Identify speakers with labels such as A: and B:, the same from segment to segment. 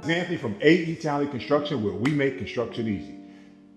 A: Anthony from A E Talley Construction, where we make construction easy.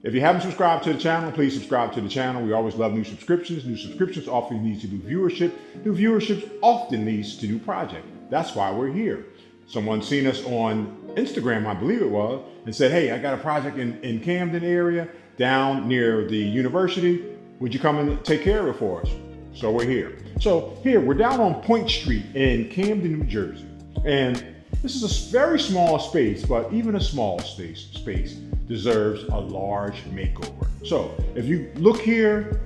A: If you haven't subscribed to the channel, please subscribe to the channel. We always love new subscriptions. New subscriptions often leads to new viewership. New viewership often leads to new project. That's why we're here. Someone seen us on Instagram, I believe it was, and said, hey, I got a project in Camden area down near the university. Would you come and take care of it for us? So we're here. So here, we're down on Point Street in Camden, New Jersey. And this is a very small space, but even a small space deserves a large makeover. So if you look here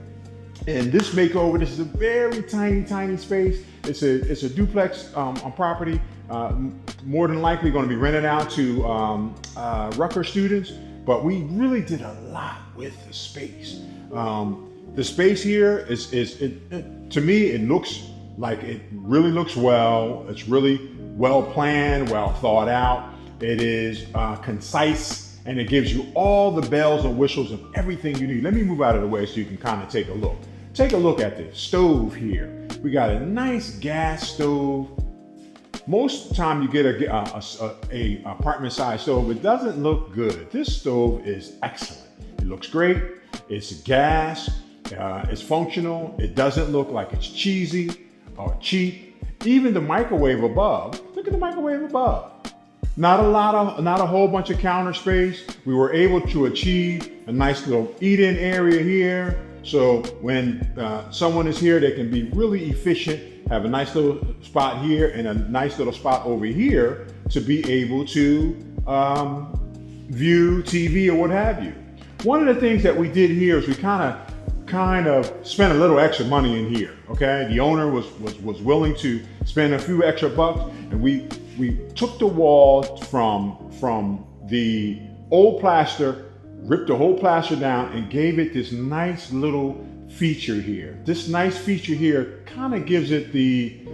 A: in this makeover, this is a very tiny space. It's a duplex property, more than likely going to be rented out to Rutgers students, but we really did a lot with the space. The space here to me, it looks like it really looks well. It's really well planned, well thought out. It is concise, and it gives you all the bells and whistles of everything you need. Let me move out of the way so you can kind of take a look. Take a look at the stove here. We got a nice gas stove. Most of the time you get a apartment size stove, it doesn't look good. This stove is excellent. It looks great. It's gas. It's functional. It doesn't look like it's cheesy or cheap. Even the microwave above, look at the microwave above. Not a whole bunch of counter space. We were able to achieve a nice little eat-in area here. So when someone is here, they can be really efficient, have a nice little spot here and a nice little spot over here to be able to view TV or what have you. One of the things that we did here is we kind of spent a little extra money in here, okay? The owner was willing to spend a few extra bucks, and we took the walls from the old plaster, ripped the whole plaster down, and gave it this nice little feature here. This nice feature here kind of gives it the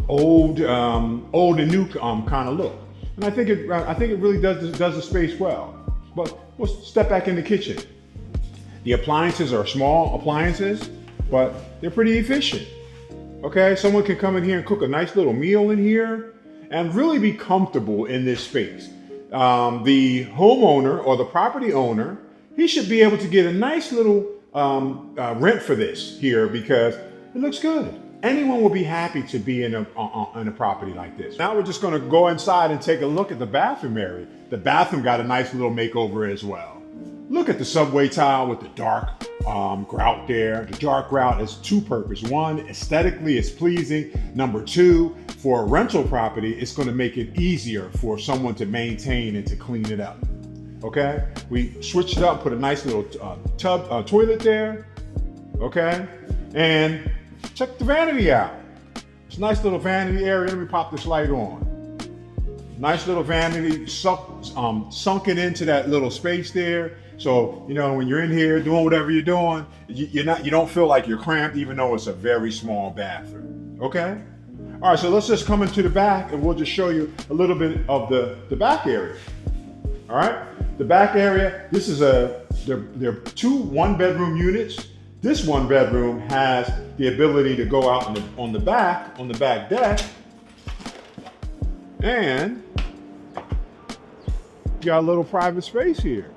A: old and new kind of look, and I think it really does the space well. But let's step back in the kitchen. The appliances are small appliances, but they're pretty efficient. Okay, someone can come in here and cook a nice little meal in here and really be comfortable in this space. The homeowner or the property owner, he should be able to get a nice little rent for this here because it looks good. Anyone will be happy to be in a property like this. Now we're just gonna go inside and take a look at the bathroom area. The bathroom got a nice little makeover as well. Look at the subway tile with the dark grout there. The dark grout is two-purpose. One, aesthetically it's pleasing. Number two, for a rental property, it's gonna make it easier for someone to maintain and to clean it up. Okay? We switched it up, put a nice little toilet there. Okay? And check the vanity out. It's a nice little vanity area. Let me pop this light on. Nice little vanity, sunken into that little space there. So, you know, when you're in here doing whatever you're doing, you don't feel like you're cramped, even though it's a very small bathroom. Okay? All right, so let's just come into the back and we'll just show you a little bit of the back area. All right? The back area, this is there are two one-bedroom units. This one bedroom has the ability to go out on the back deck, and you got a little private space here.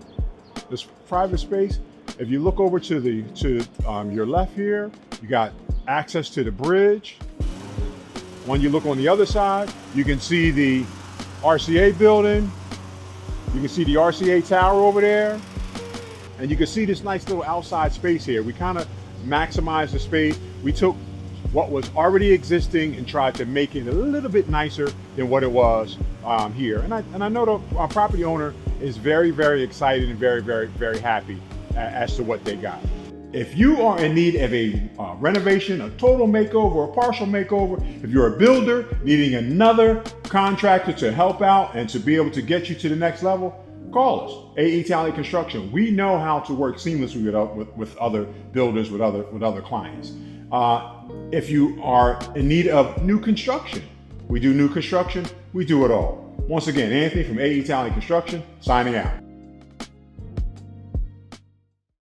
A: This private space, if you look over to your left here, you got access to the bridge. When you look on the other side, you can see the RCA building. You can see the RCA tower over there. And you can see this nice little outside space here. We kind of maximized the space. We took what was already existing and tried to make it a little bit nicer than what it was here. And I know our property owner is very, very excited and very, very, very happy as to what they got. If you are in need of a renovation, a total makeover, a partial makeover, if you're a builder needing another contractor to help out and to be able to get you to the next level, call us, A E Talley Construction. We know how to work seamlessly with other builders, with other clients. If you are in need of new construction, we do new construction, we do it all. Once again, Anthony from A E Talley Construction, signing out.